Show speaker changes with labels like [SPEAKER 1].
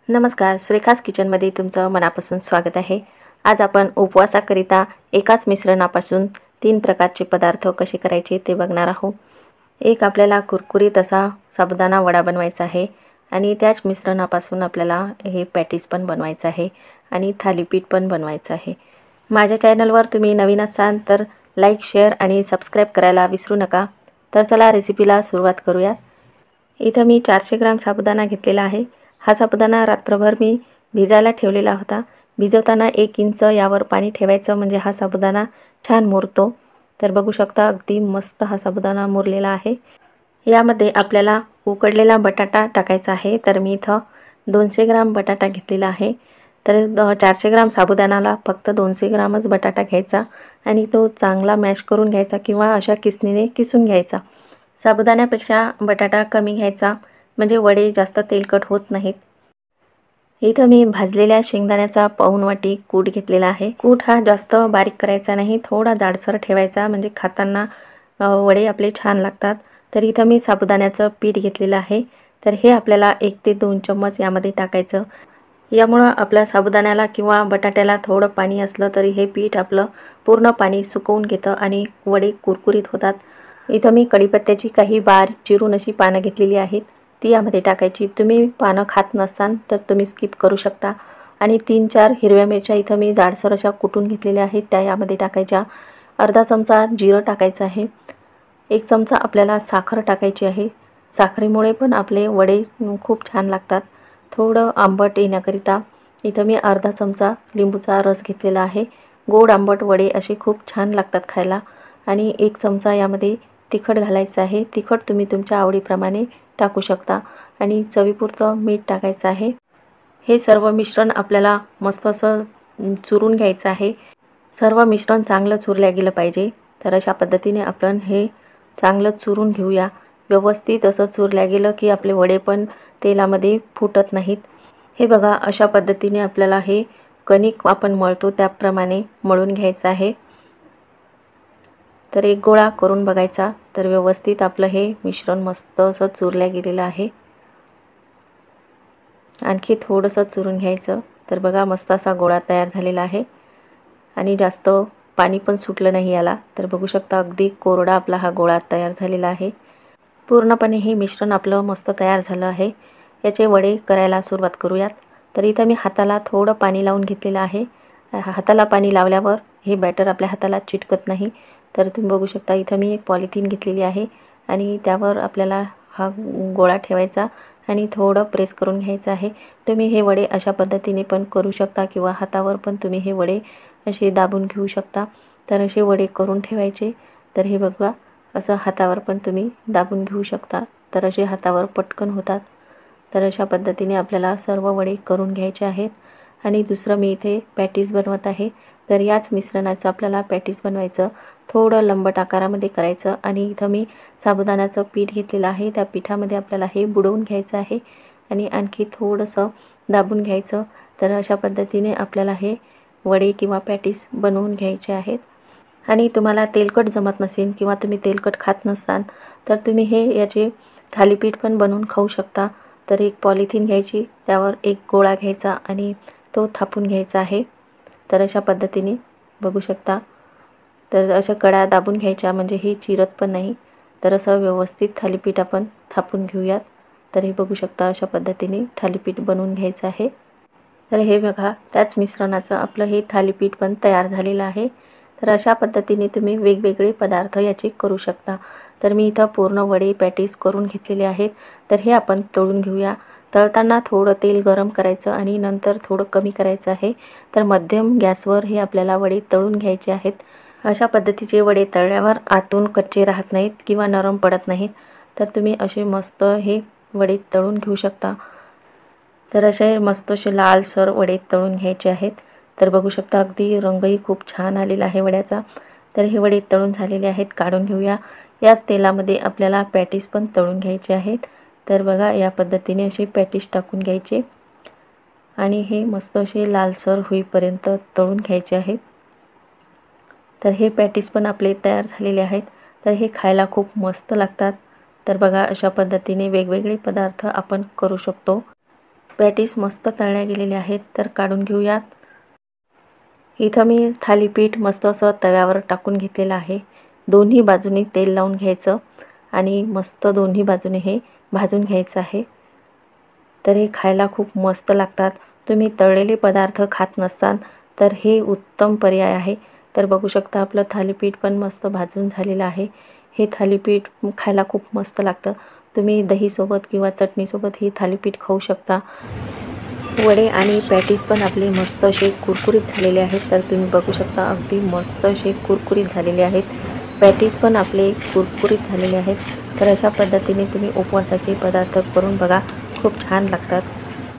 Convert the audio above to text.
[SPEAKER 1] नमस्कार, सुरेखास किचनमध्ये तुमचं मनापासून स्वागत आहे। आज आपण उपवासाकरिता एकाच मिश्रणापासून 3 प्रकारचे पदार्थ कसे करायचे ते बघणार आहोत। एक आपल्याला कुरकुरीत असा साबुदाणा वडा बनवायचा आहे आणि त्याच मिश्रणापासून आपल्याला हे पॅटीस पण बनवायचं आहे आणि थालीपीठ पण बनवायचं आहे। माझ्या चॅनलवर तुम्ही नवीन असाल तर लाईक, शेअर आणि सबस्क्राइब करायला विसरू नका। तर चला रेसिपीला सुरुवात करूया। इथं मी 400 ग्राम साबुदाणा घेतलेला आहे। हा साबुदाणा रात्रभर मी भिजायला ठेवलेला होता। भिजवताना 1 इंच यावर पाणी ठेवायचं म्हणजे हा साबुदाणा छान मुरतो। तर बघू शकता अगदी मस्त हा साबुदाणा मुरलेला आहे। यामध्ये आपल्याला उकडलेला बटाटा टाकायचा आहे। तर मी इथं 200 ग्राम बटाटा घेतलेला आहे। तर 400 ग्राम साबुदाण्याला फक्त 200 ग्रामच बटाटा घ्यायचा आणि तो चांगला मॅश करून घ्यायचा किंवा अशा किसणीने किसून घ्यायचा। साबुदाण्यापेक्षा बटाटा कमी घ्यायचा म्हणजे वडे जास्त तेलकट होत नाहीत। इथं मी भाजलेल्या शेंगदाण्याचा पाऊण वाटी कूट घेतलेला आहे। कूट हा जास्त बारीक करायचा नाही, थोडा जाडसर ठेवायचा म्हणजे खाताना वडे आपले छान लागतात। तर इथं मी साबुदाण्याचं पीठ घेतलेलं आहे। तर हे आपल्याला 1 ते 2 चम्मच यामध्ये टाकायचं। यामुळे आपल्या साबुदाण्याला किंवा बटाट्याला थोडं पाणी असलं तरी हे पीठ आपलं पूर्ण पाणी सुकवून घेतं आणि वडे कुरकुरीत होतात। इथं मी कढीपत्त्याची काही बारीक चिरून अशी पानं घेतलेली आहेत, ती यामध्ये टाकायची। तुम्ही पानं खात नसाल तर तुम्ही स्किप करू शकता। आणि 3-4 हिरव्या मिरच्या इथं मी जाडसर अशा कुटून घेतलेल्या आहेत, त्या यामध्ये टाकायच्या। अर्धा चमचा जिरं टाकायचं आहे। 1 चमचा आपल्याला साखर टाकायची आहे। साखरेमुळे पण आपले वडे खूप छान लागतात। थोडं आंबट येण्याकरिता इथं मी अर्धा चमचा लिंबूचा रस घेतलेला आहे। गोड आंबट वडे असे खूप छान लागतात खायला। आणि 1 चमचा यामध्ये तिखट घालायचं आहे। तिखट तुम्ही तुमच्या आवडीप्रमाणे टाकू शकता आणि चवीपुरतं मीठ टाकायचं आहे। हे सर्व मिश्रण आपल्याला मस्त असं चुरून घ्यायचं आहे। सर्व मिश्रण चांगलं चुरल्या गेलं पाहिजे। तर अशा पद्धतीने आपण हे चांगलं चुरून घेऊया। व्यवस्थित असं चुरल्या गेलं की आपले वडे पण तेलामध्ये फुटत नाहीत। हे बघा अशा पद्धतीने आपल्याला हे कणिक आपण मळतो त्याप्रमाणे मळून घ्यायचं आहे। तर एक गोळा करून बघायचा। तर व्यवस्थित आपलं हे मिश्रण मस्त असं चुरल्या गेलेलं आहे। आणखी थोडंसं चुरून घ्यायचं। तर बघा मस्त असा गोळा तयार झालेला आहे आणि जास्त पाणी पण सुटलं नाही याला। तर बघू शकता अगदी कोरडा आपला हा गोळा तयार झालेला आहे। पूर्णपणे हे मिश्रण आपलं मस्त तयार झालं आहे। याचे वडे करायला सुरुवात करूयात। तर इथं मी हाताला थोडं पाणी लावून घेतलेलं आहे। हाताला पाणी लावल्यावर हे बॅटर आपल्या हाताला चिटकत नाही। तर तुम्ही बघू शकता इथं मी एक पॉलिथिन घेतलेली आहे आणि त्यावर आपल्याला हा गोळा ठेवायचा आणि थोडं प्रेस करून घ्यायचं आहे। तुम्ही हे वडे अशा पद्धतीने पण करू शकता किंवा हातावर पण तुम्ही हे वडे असे दाबून घेऊ शकता। तर असे वडे करून ठेवायचे। तर हे बघा असं हातावर पण तुम्ही दाबून घेऊ शकता। तर असे हातावर पटकन होतात। तर अशा पद्धतीने आपल्याला सर्व वडे करून घ्यायचे आहेत। आणि दुसरं मी इथे पॅटीस बनवत आहे। तर याच मिश्रणाचं आपल्याला पॅटीस बनवायचं, थोडं लंबट आकारामध्ये करायचं। आणि इथं मी साबुदाण्याचं पीठ घेतलेलं आहे, त्या पिठामध्ये आपल्याला हे बुडवून घ्यायचं आहे आणि आणखी थोडंसं दाबून घ्यायचं। तर अशा पद्धतीने आपल्याला हे वडे किंवा पॅटीस बनवून घ्यायचे आहेत। आणि तुम्हाला तेलकट जमत नसेल किंवा तुम्ही तेलकट खात नसाल तर तुम्ही हे याचे थालीपीठ पण बनवून खाऊ शकता। तर एक पॉलिथिन घ्यायची, त्यावर एक गोळा घ्यायचा आणि तो थापून घ्यायचा आहे। तर अशा पद्धतीने बघू शकता। तर अशा कड्या दाबून घ्यायच्या म्हणजे ही चिरत पण नाही। तर असं व्यवस्थित थालीपीठ आपण थापून घेऊयात। तर हे बघू शकता अशा पद्धतीने थालीपीठ बनवून घ्यायचं आहे। तर हे बघा त्याच मिश्रणाचं आपलं हे थालीपीठ पण तयार झालेलं आहे। तर अशा पद्धतीने तुम्ही वेगवेगळे पदार्थ याचे करू शकता। तर मी इथं पूर्ण वडे पॅटीस करून घेतलेले आहेत। तर हे आपण तळून घेऊया। तळताना थोडं तेल गरम करायचं आणि नंतर थोडं कमी करायचं आहे। तर मध्यम गॅसवर हे आपल्याला वडे तळून घ्यायचे आहेत। अशा पद्धतीचे वडे तळल्यावर आतून कच्चे राहत नाहीत किंवा नरम पडत नाहीत। तर तुम्ही असे मस्त हे वडे तळून घेऊ शकता। तर असे मस्त असे लालसर वडे तळून घ्यायचे आहेत। तर बघू शकता अगदी रंगही खूप छान आलेला आहे वड्याचा। तर हे वडे तळून झालेले आहेत, काढून घेऊया। याच तेलामध्ये आपल्याला पॅटीस पण तळून घ्यायचे आहेत। तर बघा या पद्धतीने असे पॅटीस टाकून घ्यायचे आणि हे मस्त असे लालसर होईपर्यंत तळून घ्यायचे आहेत। तर हे पॅटीस पण आपले तयार झालेले आहेत। तर हे खायला खूप मस्त लागतात। तर बघा अशा पद्धतीने वेगवेगळे पदार्थ आपण करू शकतो। पॅटीस मस्त तळल्या गेलेल्या आहेत, तर काढून घेऊयात. इथं मी थालीपीठ मस्त असं तव्यावर टाकून घेतलेलं आहे. दोन्ही बाजूनी तेल लावून घ्यायचं आणि मस्त दोन्ही बाजूने हे भाजून घ्यायचं आहे. तर हे खायला खूप मस्त लागतात. तुम्ही तळलेले पदार्थ खात नसाल तर हे उत्तम पर्याय आहे. तर बघू शकता आपलं थालीपीठ पण मस्त भाजून झालेलं आहे. हे थालीपीठ खायला खूप मस्त लागतं. तुम्ही दहीसोबत किंवा चटणीसोबत हे थालीपीठ खाऊ शकता. वडे आणि पॅटीस पण आपले मस्त असे कुरकुरीत झालेले आहेत. तर तुम्ही बघू शकता अगदी मस्त असे कुरकुरीत झालेले आहेत. पॅटीस पण आपले कुरकुरीत झालेले आहेत. तर अशा पद्धतीने तुम्ही उपवासाचे पदार्थ करून बघा, खूप छान लागतात.